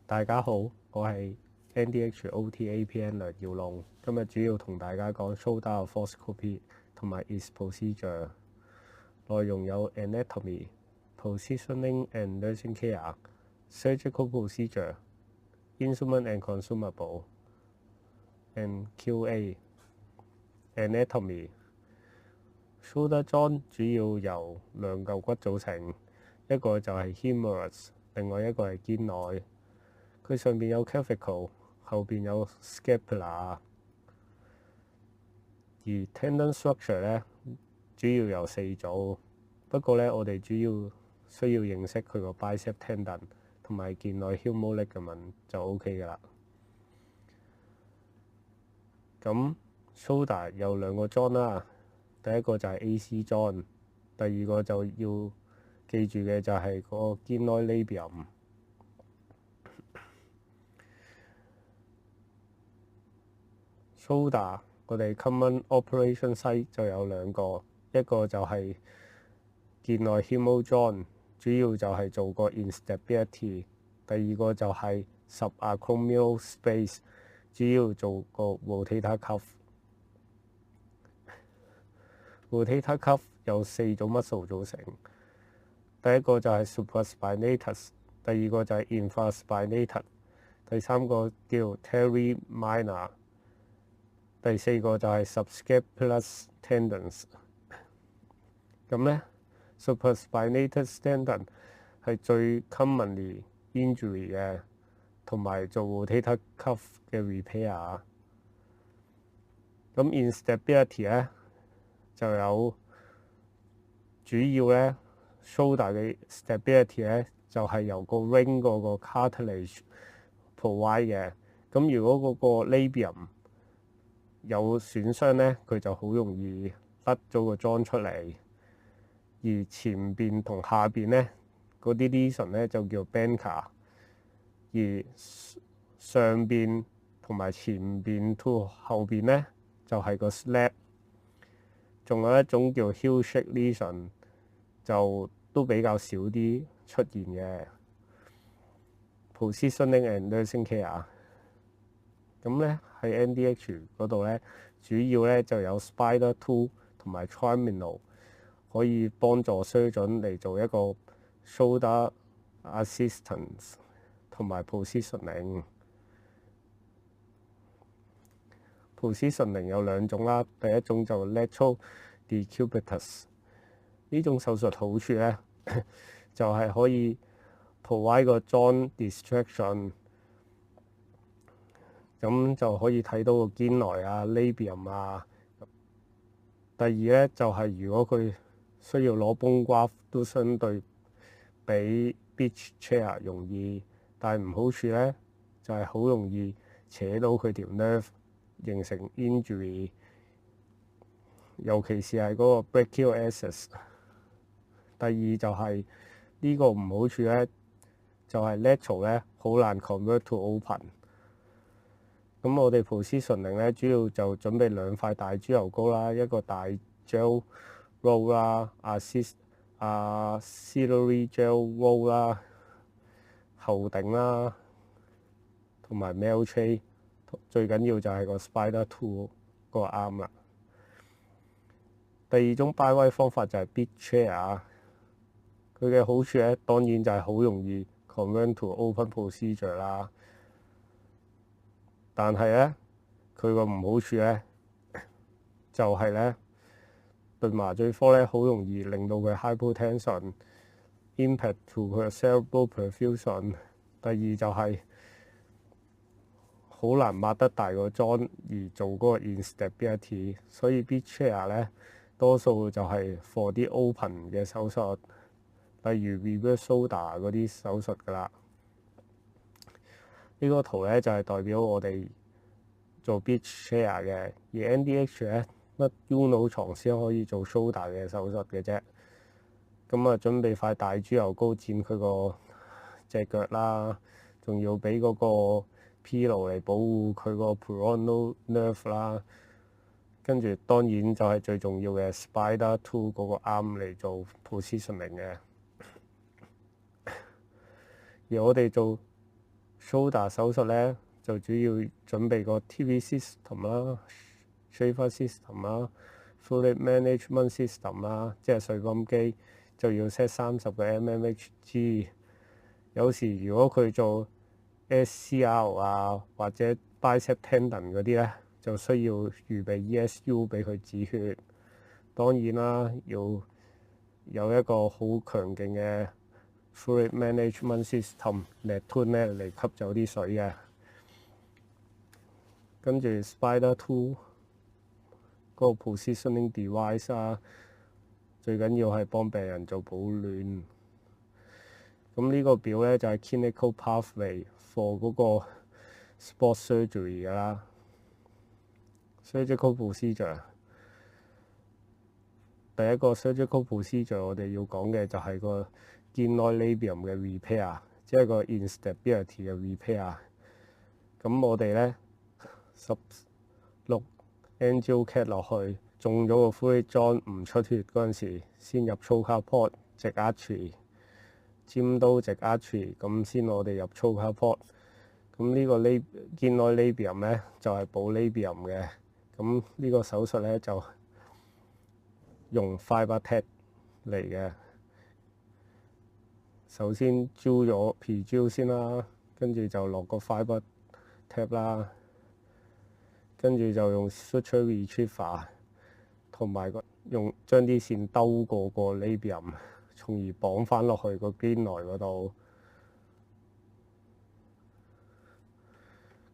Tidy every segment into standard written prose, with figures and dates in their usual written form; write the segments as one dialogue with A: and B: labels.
A: 大家好，我係 NDHOTAPN 梁耀龍，今日主要同大家講 shoulder arthroscopy 同埋 its procedure， 內容有 anatomy、positioning and nursing care、surgical procedure、instrument and consumable and QA。 anatomy shoulder joint 主要由兩嚿骨組成，一個就係 humerus， 另外一個係肩內。佢上邊有 clavicle， 後邊有 scapula。而 tendon structure 咧主要有4組，不過咧我哋主要需要認識佢個 bicep tendon 同埋肩內 humeral ligament 就 OK 㗎啦。咁 shoulder 有2個 joint 啦，第一個就係 AC joint， 第二個就要記住嘅就係個肩內 labium。shoulder 我哋 common operation site 就有2個，一個就係肩內 humeral joint， 主要就係做個 instability； 第二個就係 subacromial space， 主要做個 rotator cuff。rotator cuff 有4組 muscle 組成，第一個就係 supraspinatus， 第二個就係 infraspinatus， 第三個叫 teri minor， 第四個就係 subscapularis tendons。咁咧 supraspinatus tendon 係最 commonly injury 嘅，同埋做 rotator cuff 嘅 repair。咁 instability 咧就有主要咧 shoulder 嘅 stability 咧就係由個 ring 嗰個 cartilage provide 嘅。咁如果嗰個 labium 有損傷咧，佢就好容易甩咗個 joint 出嚟。而前邊同下邊咧嗰啲 lesion 咧就叫 banker， 而上邊同埋前邊 to 後邊咧就係個 slab。仲有一種叫 heel-shaped lesion， 就都比較少啲出現嘅。positioning and nursing care， 咁咧喺 NDH 嗰度咧，主要咧就有 spider tool 同埋 triminal 可以幫助 surgeon 嚟做一個 shoulder assistance 同埋 positioning。positioning 有2種啦，第一種就 lateral decubitus， 呢種手術好處咧就係可以 provide 個 joint distraction， 咁就可以睇到個肩內啊 labium 啊。第二咧就係如果佢需要攞 bone graft 都相對比 beach chair 容易，但係唔好處咧就係好容易扯到佢條 nerve，形成 injury， 尤其是係嗰個 brachial access。 第二就係呢個唔好處咧，就係 lateral 咧好難 convert to open。咁我哋 positioning 咧主要就準備2塊大豬油膏啦，一個大 gel roll 啦，auxiliary gel roll 啦，後頂啦，同埋 nail tray。最緊要就係個 spider tool 個 arm 啦。第二種擺位方法就係 beach chair， 佢嘅好處咧當然就係好容易 convert to open procedure 啦。但係咧佢個唔好處咧就係咧對麻醉科咧好容易令到佢 hypotension，impact to 佢嘅 cerebral perfusion。第二就係好難擘得大個 joint 而做嗰個 instability， 所以 beach chair 咧多數就係 for 啲 open 嘅手術，例如 reverse shoulder 嗰啲手術㗎啦。呢個圖咧就係代表我哋做 beach chair 嘅，而 NDH 咧乜 Uno 床先可以做 shoulder 嘅手術嘅啫。咁啊，準備塊大豬油膏墊佢個隻腳啦，仲要俾嗰個 pillow 嚟保護佢個 peroneal nerve 啦，跟住當然就係最重要嘅 spider tool 嗰個 arm 嚟做 positioning 嘅。而我哋做 shoulder 手術咧就主要準備個 TV system 啦、shaver system 啦、fluid management system 啦，即係水泵機就要 set 30個 mmHg。有時如果佢做 SCR 啊或者 bicep tendon 嗰啲咧，就需要預備 ESU 俾佢止血。當然啦，要有一個好強勁嘅 fluid management system 嚟吞咧嚟吸走啲水嘅。跟住 Spider 2嗰個 positioning device 啊，最緊要係幫病人做保暖。咁呢個表咧就係 clinical pathway for 嗰個 sport surgery 㗎啦 ，surgical procedure。第一個 surgical procedure 我哋要講嘅就係個 glenoid labium 嘅 repair， 即係個 instability 嘅 repair。咁我哋咧16 angio cat 落去，中咗個 fluid john 唔出血嗰陣時，先入 trocar port 直 artery， 尖刀直 artery， 咁先我哋入 trocar port。咁呢個 glenoid labium 咧就係補 labium 嘅。咁呢個手術咧就用 fiber tap 嚟嘅。首先焦咗皮焦先啦，跟住就落個 fiber tap 啦，跟住就用 suture retriever 同埋用將啲線兜過個 labium， 從而綁翻落去個 glenoid 嗰度。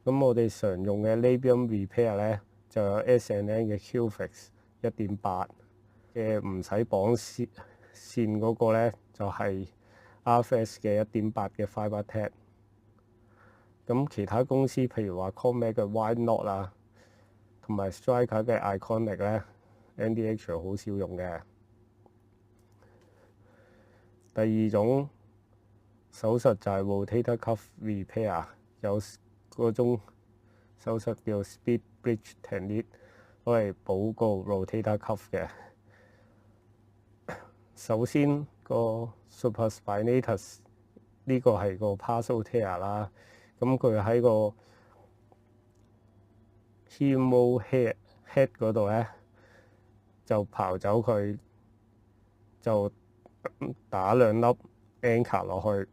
A: 咁我哋常用嘅 labium repair 咧就有 S&N 嘅 Q-Fix 1.8嘅唔使綁線嗰個咧就係、RFS 嘅 1.8嘅 fiber tap。咁其他公司譬如話 Conmec 嘅 Wide Knot 啊，同埋 Striker 嘅 Iconic 咧 ，NDH 好少用嘅。第二種手術就係 rotator cuff repair， 有嗰種手術叫 split bridge technique， 攞嚟補個 rotator cuff 嘅。首先個 supraspinatus 呢個係個 partial tear 啦，咁佢喺個 humeral head 嗰度咧就刨走佢，就打2粒 anchor 落去，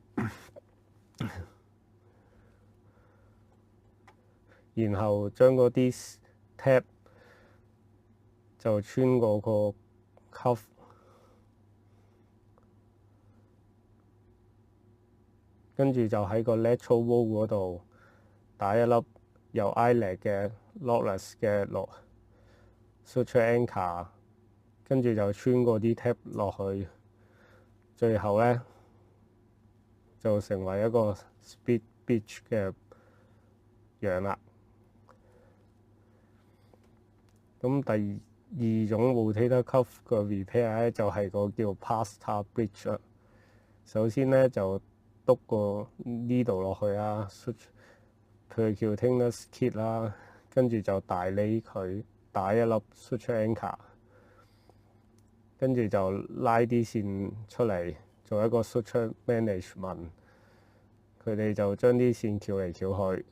A: 然後將嗰啲 tap 就穿過個 cuff， 跟住就喺個 lateral wall 嗰度打一粒有 eyelet 嘅 lockless 嘅suture anchor， 跟住就穿過啲 tap 落去，最後咧就成為一個 split bridge 嘅樣啦。咁第二種 rotator cuff 個 repair 咧就係個叫 pasta bridge 啦。首先咧就篤個 needle 落去啊 percutaneous kit 啦，跟住就大力佢打一粒 suture anchor， 跟住就拉啲線出嚟做一個 suture management。佢哋就將啲線翹嚟翹去，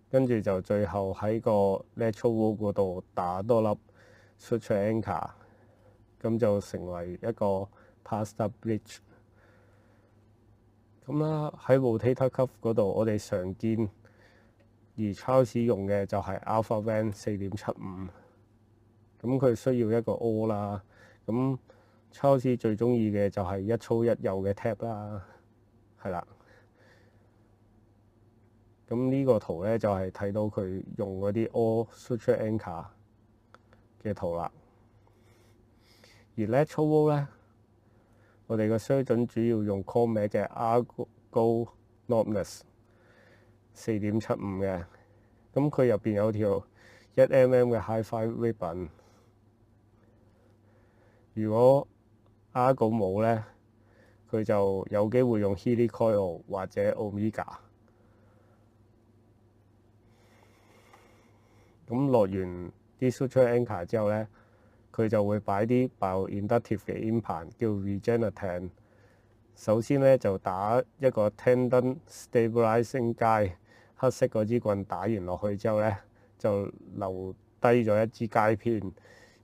A: 跟住就最後喺個 lateral wall 嗰度打多粒 suture anchor， 咁就成為一個 pasta bridge。咁啦，喺 rotator cuff 嗰度，我哋常見而超市用嘅就係 Alpha Van 4.75， 咁佢需要一個 O 啦。咁超市最中意嘅就係一粗一幼嘅 tap 啦，係啦。咁呢個圖咧就係睇到佢用嗰啲 O suture anchor 嘅圖啦。而 lateral wall 咧，我哋個 surgeon 主要用 Conmec 嘅 Argo Knotness 4.75嘅，咁佢入邊有條1mm 嘅 Hi-Fi ribbon。如果 Argo 冇咧，佢就有機會用 Helicoil 或者 Omega。咁落完啲 suture anchor 之後咧，佢就會擺啲 bioinductive 嘅 implant 叫 Regeneten 首先咧就打一個 tendon stabilizing guide，黑色嗰支棍打完落去之後咧，就留低咗一支街片，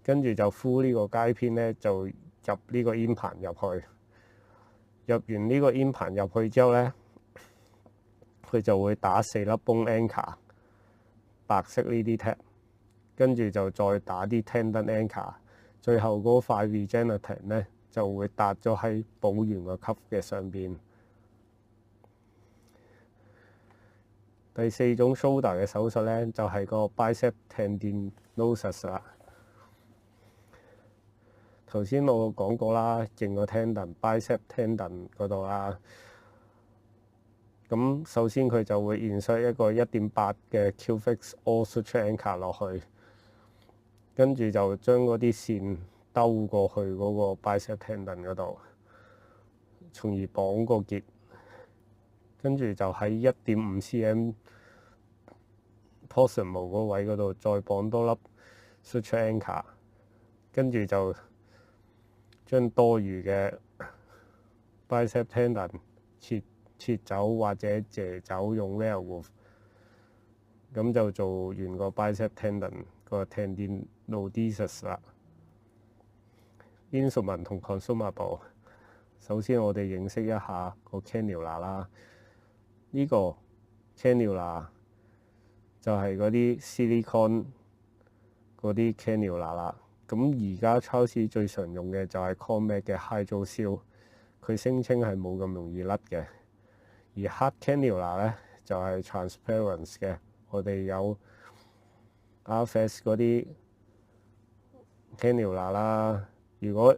A: 跟住就敷呢個街片咧，就入呢個 in 盤入去。入完呢個 in 盤入去之後咧，佢就會打4粒 bone anchor， 白色呢啲 tab， 跟住就再打啲 tendon anchor， 最後嗰塊 regenerative 咧就會搭咗喺補完個 cuff 嘅上邊。第4種 shoulder 嘅手術咧，就係個 bicep tendinosis 啦。頭先我講過啦，認個 tendon bicep tendon 嗰度啦。咁首先佢就會 insert 一個 1.8 嘅 Q-fix all suture anchor 落去，跟住就將嗰啲線兜過去嗰個 bicep tendon 嗰度，從而綁個結。跟住就喺 1.5 cm proximal 嗰位嗰度再綁多粒 suture anchor， 跟住就將多餘嘅 bicep tendon 切走或者借走，用 Velcro， 咁就做完個 bicep tendon 個 tendinosis 啦。Instrument 同 consumable， 首先我哋認識一下個 cannula 啦。呢個 cannula 就係嗰啲 silicone 嗰啲 cannula 啦。咁而家超市最常用嘅就係 Convac 嘅 Hydrocil， 佢聲稱係冇咁容易甩嘅。而 hard cannula 咧就係 transparent 嘅，我哋有 RFS 嗰啲 cannula 啦。如果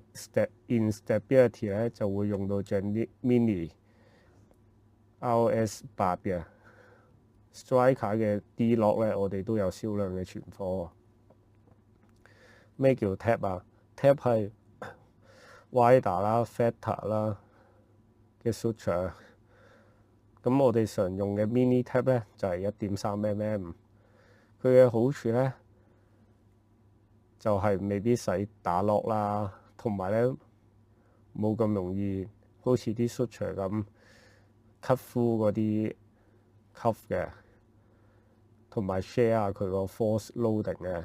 A: instability 咧就會用到像啲 mini RS8 嘅 Striker 嘅 D-Lock 咧，我哋都有少量嘅存貨。咩叫 tab 啊？ tab 係 wider 啦、fatter 啦嘅 suture。咁我哋常用嘅 mini tab 咧就係 1.3mm， 佢嘅好處咧就係未必使打落啦，同埋咧冇咁容易好似啲 suture 咁 cut through 嗰啲 cuff 嘅，同埋 share 佢個 force loading 嘅。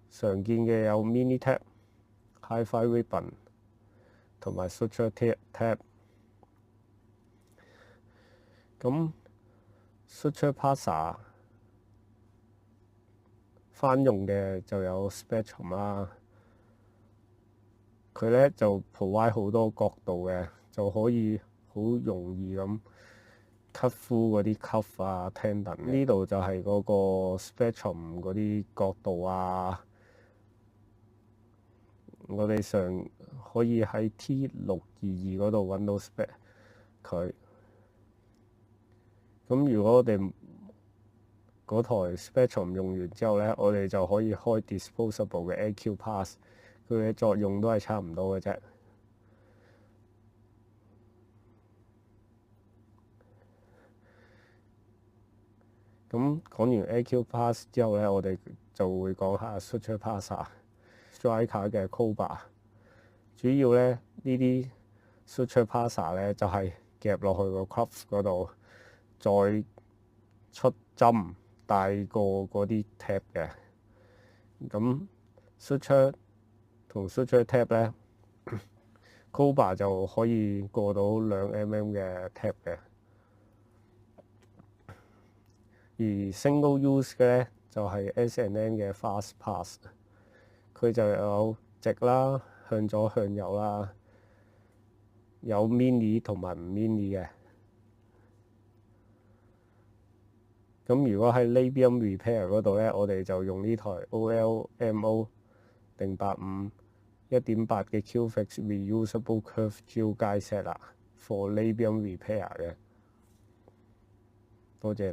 A: 常見嘅有 mini tab、hi-fi ribbon 同埋 suture tab。咁 suture passer 翻用嘅就有 Spectrum 啦，佢咧就 provide 好多角度嘅，就可以好容易咁 cut through 嗰啲 cuff 啊 tendon。呢度就係嗰個 Spectrum 嗰啲角度啊，我哋常可以喺 T622 嗰度揾到 spec 佢。咁如果我哋嗰台 Spectrum 用完之後咧，我哋就可以開 disposable 嘅 AQ Pass， 佢嘅作用都係差唔多嘅啫。咁講完 AQ Pass 之後咧，我哋就會講下 Suture Passer、Striker 嘅 Cobra。主要咧呢啲 Suture Passer 咧就係夾落去個 cuff 嗰度，再出針大過嗰啲 tab 嘅。咁 Suture 同 Suture tab 咧，Cobra 就可以過到2mm 嘅 tab 嘅。而 single use 嘅咧就係 S&N 嘅 Fast Pass， 佢就有直啦、向左向右啦，有 mini 同埋唔 mini 嘅。咁如果喺 labium repair 嗰度咧，我哋就用呢台 OLMO 085 1.8嘅 Q-Fix reusable curve gel guide set 啦 ，for labium repair 嘅。多謝大家。